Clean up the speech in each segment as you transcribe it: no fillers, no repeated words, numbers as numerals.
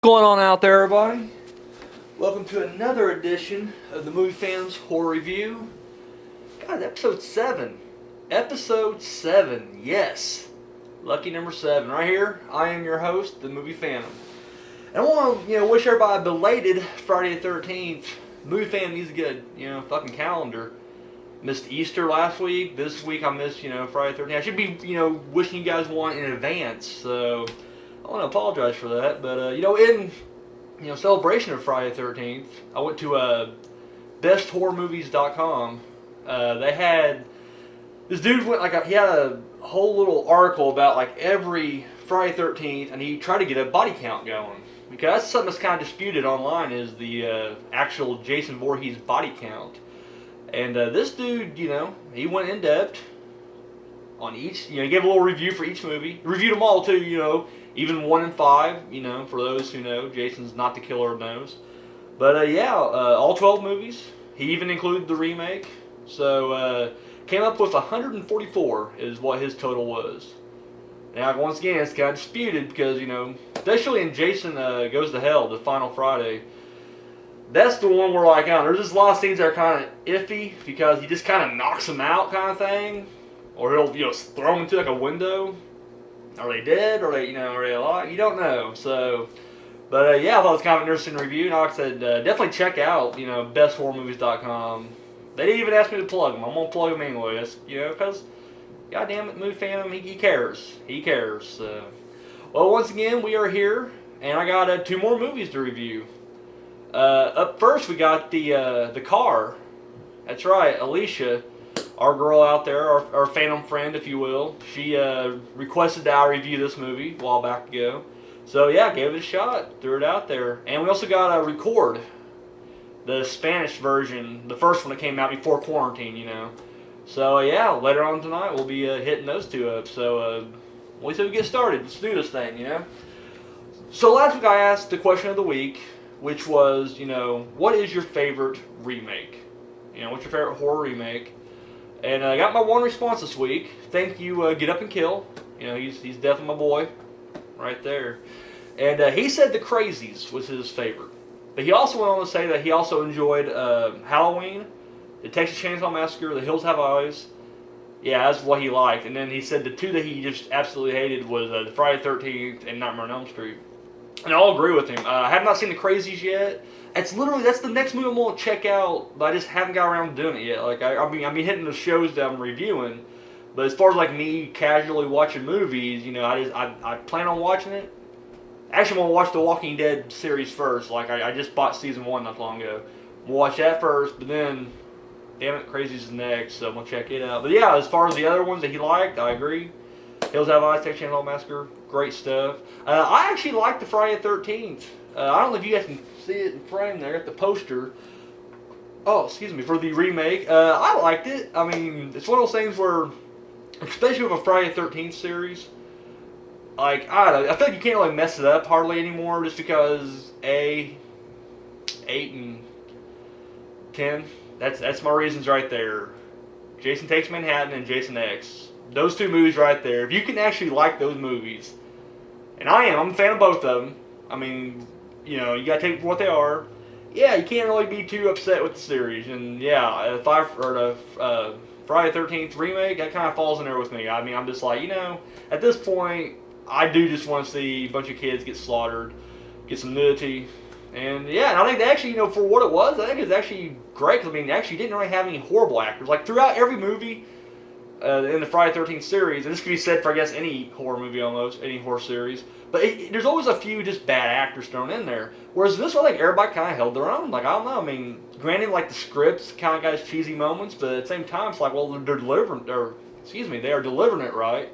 What's going on out there, everybody? Welcome to another edition of the Movie Fans Horror Review. God, episode 7. Episode 7, yes. Lucky number 7. Right here, I am your host, the Movie Phantom. And I want to, wish everybody a belated Friday the 13th. Movie Fan needs a good, fucking calendar. Missed Easter last week. This week I missed, Friday the 13th. I should be, wishing you guys one in advance, so I want to apologize for that, but in celebration of Friday the 13th, I went to besthorrormovies.com. They had this dude he had a whole little article about like every Friday the 13th, and he tried to get a body count going because that's something that's kind of disputed online is the actual Jason Voorhees body count. And this dude, he went in depth on each. He gave a little review for each movie. Reviewed them all too. Even 1 and 5, for those who know, Jason's not the killer of those. But all 12 movies. He even included the remake. So, came up with 144 is what his total was. Now, once again, it's kind of disputed because, especially in Jason Goes to Hell, the final Friday, that's the one where, there's just a lot of scenes that are kind of iffy because he just kind of knocks them out kind of thing. Or he'll, throw them into, a window. Are they dead? Are they alive? You don't know. So, but I thought it was kind of an interesting review. And like I said, definitely check out, besthorrormovies.com. They didn't even ask me to plug them. I'm gonna plug them anyway. That's, because, goddamn it, Movie Phantom, he cares. He cares. So, well, once again, we are here, and I got 2 more movies to review. Up first, we got the car. That's right, Alicia. Our girl out there, our Phantom friend, if you will, she requested that I review this movie a while back ago. So yeah, gave it a shot, threw it out there. And we also got a Record, the Spanish version, the first one that came out before quarantine, So later on tonight we'll be hitting those 2 up. So we said we get started. Let's do this thing, So last week I asked the question of the week, which was, what is your favorite remake? What's your favorite horror remake? And I got my one response this week. Thank you, Get Up and Kill. He's definitely my boy, right there. And he said The Crazies was his favorite. But he also went on to say that he also enjoyed Halloween, The Texas Chainsaw Massacre, The Hills Have Eyes. Yeah, that's what he liked. And then he said the 2 that he just absolutely hated was the Friday the 13th and Nightmare on Elm Street. And I'll agree with him. I have not seen The Crazies yet. That's the next movie I'm going to check out, but I just haven't got around to doing it yet. I've been hitting the shows that I'm reviewing, but as far as me casually watching movies, I plan on watching it. Actually, I'm going to watch the Walking Dead series first. I just bought season 1 not long ago. We'll watch that first, but then, damn it, Crazies is next, so I'm going to check it out. But yeah, as far as the other ones that he liked, I agree. Hills Have Eyes, Texas Chainsaw Massacre, great stuff. I actually like the Friday the 13th. I don't know if you guys can see it in frame there at the poster. Oh, excuse me, for the remake. I liked it. I mean, it's one of those things where, especially with a Friday the 13th series, I don't know, I feel like you can't really mess it up hardly anymore just because, 8 and 10, that's my reasons right there. Jason Takes Manhattan and Jason X. Those 2 movies right there. If you can actually like those movies, and I'm a fan of both of them. I mean, you gotta take what they are. Yeah, you can't really be too upset with the series. And yeah, the Friday the 13th remake, that kind of falls in there with me. I mean, I'm just like, at this point, I do just want to see a bunch of kids get slaughtered, get some nudity. And yeah, and I think they actually, for what it was, I think it's actually great. Because, I mean, they actually didn't really have any horrible actors. Throughout every movie in the Friday the 13th series, and this could be said for, I guess, any horror movie almost, any horror series, but there's always a few just bad actors thrown in there. Whereas this one, everybody kind of held their own. I don't know. I mean, granted, the scripts kind of got its cheesy moments, but at the same time, it's well, they're delivering, they are delivering it right.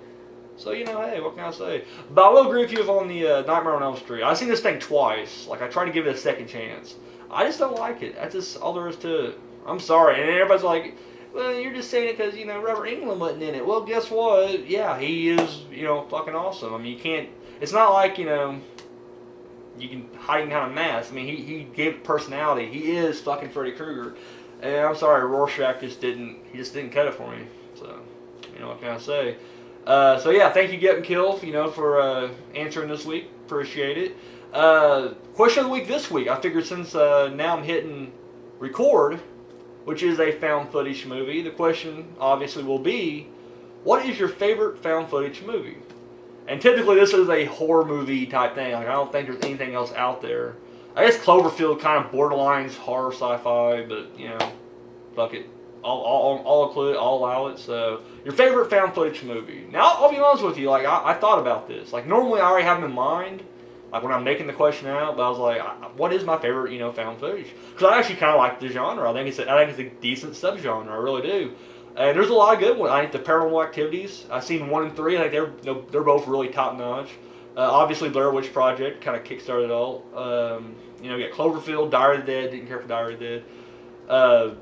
So, hey, what can I say? But I will agree with you on the Nightmare on Elm Street. I've seen this thing twice. I tried to give it a second chance. I just don't like it. That's just all there is to it. I'm sorry. And everybody's like, well, you're just saying it because, Robert Englund wasn't in it. Well, guess what? Yeah, he is, fucking awesome. I mean, you can't, it's not like, you can hide behind a mask. I mean, he gave it personality. He is fucking Freddy Krueger. And I'm sorry, Rorschach just didn't cut it for me. So, what can I say? So yeah, thank you, Get and Kill, for answering this week. Appreciate it. Question of the week this week. I figured since now I'm hitting record, which is a found footage movie, the question obviously will be, what is your favorite found footage movie? And typically this is a horror movie type thing. Like I don't think there's anything else out there. I guess Cloverfield kind of borderlines horror sci-fi, but you know, fuck it. I'll include it, I'll allow it. So, your favorite found footage movie. Now, I'll be honest with you, like, I thought about this. Like, normally I already have them in mind, like, when I'm making the question out, but I was like, what is my favorite, you know, found footage? Because I actually kind of like the genre. I think it's a decent subgenre. I really do. And there's a lot of good ones. I think the Paranormal Activities, I've seen 1 and 3. I think they're both really top-notch. Obviously, Blair Witch Project kind of kickstarted it all. You know, you got Cloverfield, Diary of the Dead, didn't care for Diary of the Dead.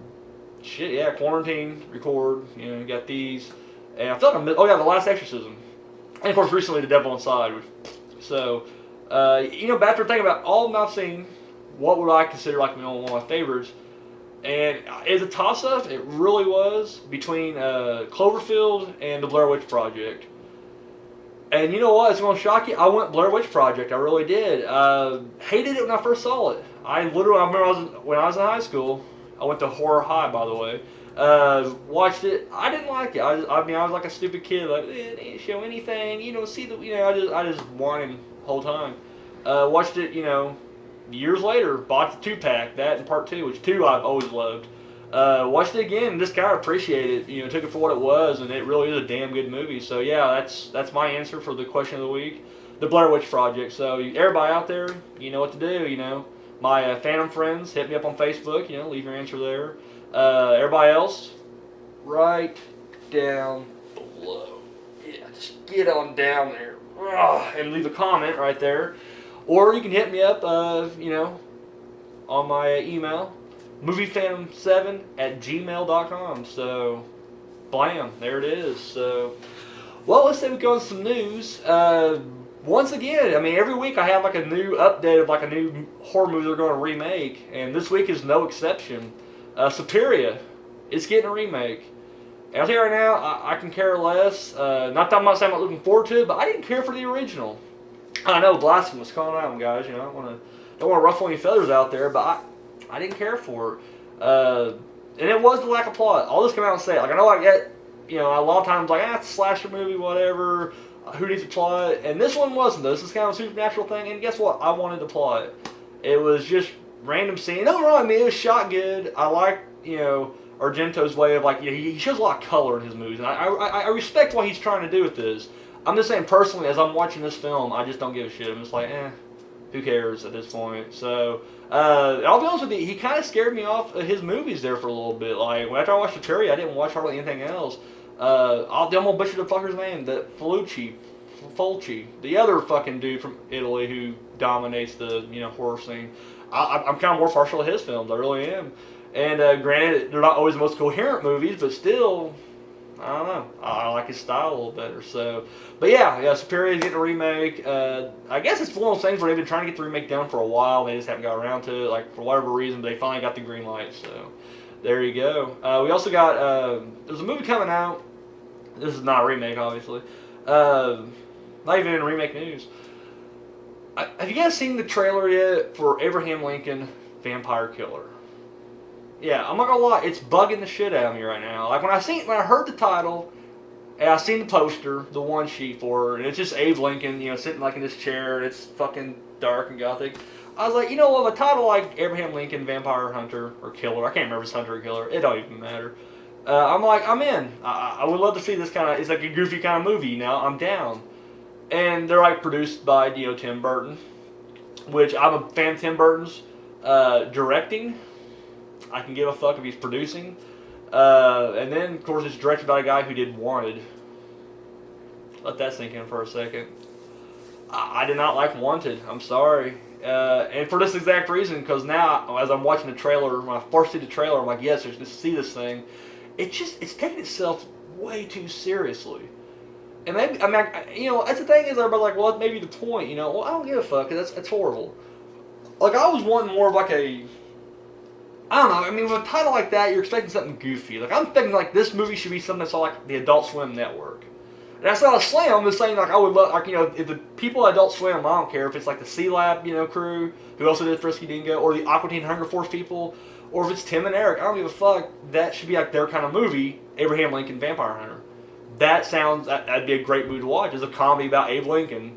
Shit, yeah, Quarantine, Record, you know, you got these. And I feel like The Last Exorcism. And of course, recently, The Devil Inside. So, you know, but after thinking about all of them I've seen, what would I consider like one of my favorites? And it's a toss-up, it really was, between Cloverfield and The Blair Witch Project. And you know what, it's going to shock you, I went Blair Witch Project, I really did. Hated it when I first saw it. I remember when I was in high school, I went to Horror High, by the way. Watched it. I didn't like it. I was like a stupid kid. Like, it didn't show anything. You know, see the. You know, I just whined the whole time. Watched it. You know, years later. Bought the 2-pack. That and Part 2, which 2 I've always loved. Watched it again and just kind of appreciated it. You know, took it for what it was, and it really is a damn good movie. So yeah, that's my answer for the question of the week, The Blair Witch Project. So everybody out there, you know what to do. You know. My Phantom friends, hit me up on Facebook, you know, leave your answer there. Everybody else, right down below. Yeah, just get on down there. And leave a comment right there. Or you can hit me up, you know, on my email, moviephantom7@gmail.com. So, blam, there it is. So, well, let's say we go on some news. Once again, I mean, every week I have like a new update of like a new horror movie they're going to remake, and this week is no exception. Suspiria is getting a remake. And I'll tell you right now, I can care less. Not that I'm not saying I'm not looking forward to it, but I didn't care for the original. I know, blasphemous, calling out, guys. You know, I don't want to ruffle any feathers out there, but I didn't care for it. And it was the lack of plot. I'll just come out and say it. Like, I know I get, you know, a lot of times like, it's a slasher movie, whatever. Who needs a plot? And this one wasn't, though. This is kind of a supernatural thing. And guess what? I wanted the plot. It was just random scene. Don't get me wrong, I mean, it was shot good. I like, you know, Argento's way of, like, you know, he shows a lot of color in his movies. And I respect what he's trying to do with this. I'm just saying, personally, as I'm watching this film, I just don't give a shit. I'm just like, who cares at this point? So, I'll be honest with you, he kind of scared me off of his movies there for a little bit. Like, after I watched Fury, I didn't watch hardly anything else. I'm gonna butcher the fucker's name, Fulci, the other fucking dude from Italy who dominates the, you know, horror scene. I'm kind of more partial to his films, I really am. And granted, they're not always the most coherent movies, but still, I don't know, I like his style a little better. So, but yeah, Superior is getting a remake. I guess it's one of those things where they've been trying to get the remake done for a while, and they just haven't got around to it, like, for whatever reason, but they finally got the green light, so. There you go. We also got, there's a movie coming out. This is not a remake, obviously. Not even in remake news. Have you guys seen the trailer yet for Abraham Lincoln Vampire Killer? Yeah, I'm not gonna lie, it's bugging the shit out of me right now. Like when I heard the title, and I seen the poster, the one sheet for it, and it's just Abe Lincoln, you know, sitting like in this chair, and it's fucking dark and gothic. I was like, you know what, a title like Abraham Lincoln, Vampire Hunter, or Killer, I can't remember if it's Hunter or Killer, it don't even matter. I'm like, I'm in. I would love to see this kind of, it's like a goofy kind of movie, you know, I'm down. And they're like produced by, you know, Tim Burton, which I'm a fan of Tim Burton's directing. I can give a fuck if he's producing. And then, of course, it's directed by a guy who did Wanted. Let that sink in for a second. I did not like Wanted, I'm sorry. And for this exact reason, because now, as I'm watching the trailer, when I first see the trailer, I'm like, yes, let's see this thing. It's taking itself way too seriously. And maybe, I mean, you know, that's the thing is, everybody's like, well, that's maybe the point, you know. Well, I don't give a fuck, because that's horrible. Like, I was wanting more of like a, I don't know, I mean, with a title like that, you're expecting something goofy. Like, I'm thinking, like, this movie should be something that's on, like, the Adult Swim network. And that's not a slam. I'm just saying, like, I would love, like, if the people at Adult Swim, I don't care if it's like the C Lab, crew, who also did Frisky Dingo, or the Aqua Teen Hunger Force people, or if it's Tim and Eric. I don't give a fuck. That should be like their kind of movie, Abraham Lincoln Vampire Hunter. That'd be a great movie to watch. It's a comedy about Abe Lincoln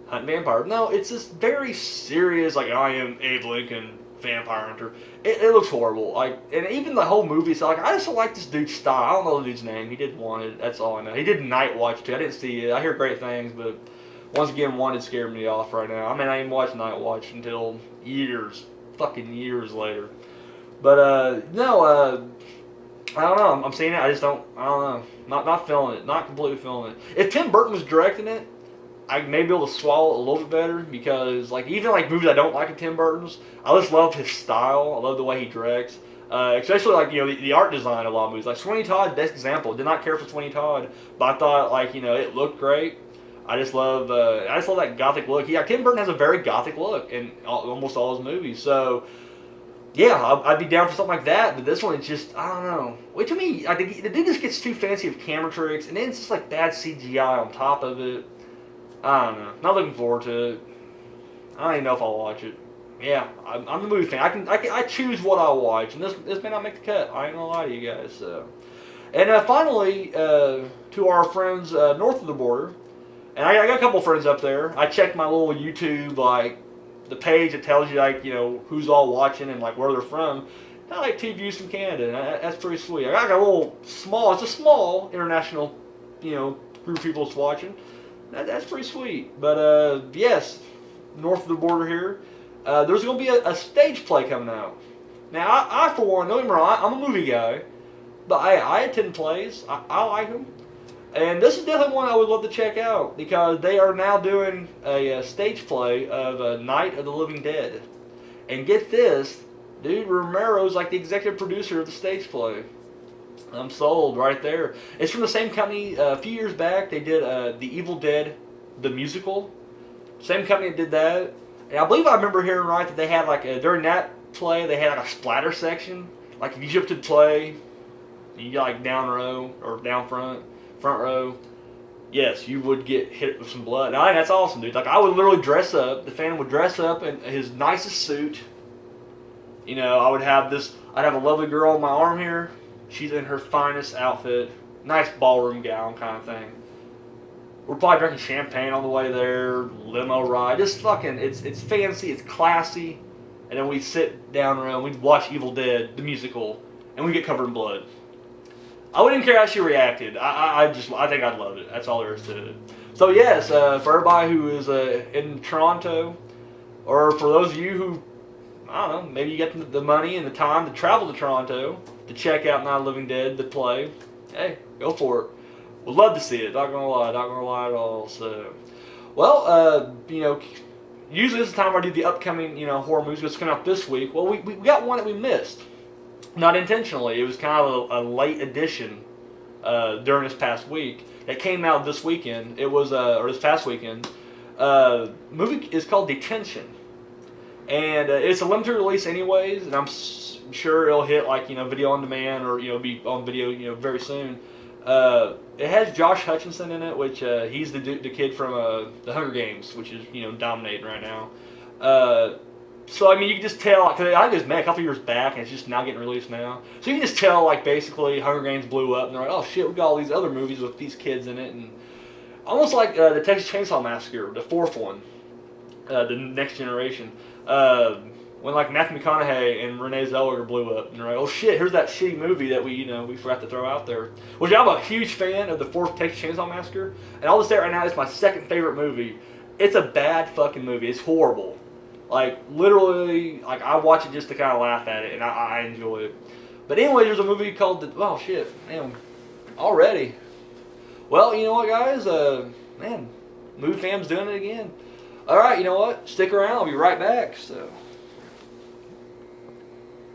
hunting vampires. No, it's this very serious, like, I am Abe Lincoln Vampire Hunter. It looks horrible. Like, and even the whole movie, so like, I just don't like this dude's style. I don't know the dude's name. He did Wanted. That's all I know. He did Night Watch too. I didn't see it. I hear great things, but once again, Wanted scared me off right now. I mean, I didn't watch Night Watch until fucking years later. But no, I don't know. I'm seeing it. I don't know. Not feeling it. Not completely feeling it. If Tim Burton was directing it, I may be able to swallow it a little bit better, because like even like movies I don't like of Tim Burton's, I just love his style. I love the way he directs, especially like the art design of a lot of movies. Like Sweeney Todd, best example. Did not care for Sweeney Todd, but I thought like it looked great. I just love that gothic look. Yeah, Tim Burton has a very gothic look in almost all his movies. So yeah, I'd be down for something like that. But this one, it's just, I don't know. Wait, to me, I think the dude just gets too fancy with camera tricks, and then it's just like bad CGI on top of it. I don't know. Not looking forward to it. I don't even know if I'll watch it. Yeah, I'm the movie fan. I choose what I'll watch, and this may not make the cut. I ain't gonna lie to you guys. So. And finally, to our friends north of the border, and I got a couple friends up there. I checked my little YouTube, like the page that tells you like who's all watching and like where they're from. I like 2 views from Canada, and that's pretty sweet. I got a little small. It's a small international, group of people that's watching. That's pretty sweet. But yes, north of the border here, there's going to be a stage play coming out. Now, I for one, don't get me wrong, I'm a movie guy, but I attend plays. I like them. And this is definitely one I would love to check out, because they are now doing a stage play of Night of the Living Dead. And get this, dude, Romero's like the executive producer of the stage play. I'm sold right there. It's from the same company. A few years back, they did The Evil Dead, the musical. Same company that did that. And I believe I remember hearing right that they had like during that play, they had like a splatter section. Like if you ship to the play, you got like down row or down front row. Yes, you would get hit with some blood. Now that's awesome, dude. Like I would literally dress up. The fan would dress up in his nicest suit. I'd have a lovely girl on my arm here. She's in her finest outfit, nice ballroom gown kind of thing. We're probably drinking champagne on the way there, limo ride. Just fucking, it's fancy, it's classy. And then we sit down around, we'd watch Evil Dead, the musical, and we get covered in blood. I wouldn't care how she reacted. I think I'd love it. That's all there is to it. So yes, for everybody who is in Toronto, or for those of you who, I don't know, maybe you get the money and the time to travel to Toronto to check out Night of the Living Dead, the play, hey, go for it. Would love to see it. Not gonna lie at all. So, well, usually this is the time where I do the upcoming, horror movies that's coming out this week. Well, we got one that we missed, not intentionally. It was kind of a late addition during this past week. It came out this weekend. It was or this past weekend. Movie is called Detention. And it's a limited release anyways, and I'm sure it'll hit like video on demand or be on video very soon. It has Josh Hutcherson in it, which he's the kid from the Hunger Games, which is dominating right now. So I mean you can just tell, because I think it was made a couple years back and it's just now getting released now. So you can just tell like basically Hunger Games blew up and they're like, oh shit, we got all these other movies with these kids in it, and almost like the Texas Chainsaw Massacre, the 4th one, the Next Generation. When like Matthew McConaughey and Renee Zellweger blew up, and they're like, oh shit, here's that shitty movie that we forgot to throw out there. Which I'm a huge fan of the 4th Texas Chainsaw Massacre, and I'll just say it right now, it's my 2nd favorite movie. It's a bad fucking movie. It's horrible. Like literally, like I watch it just to kind of laugh at it, and I enjoy it. But anyway, there's a movie called oh shit, damn, already. Well, you know what, guys? Man, Movie Fam's doing it again. All right, you know what? Stick around. I'll be right back. So.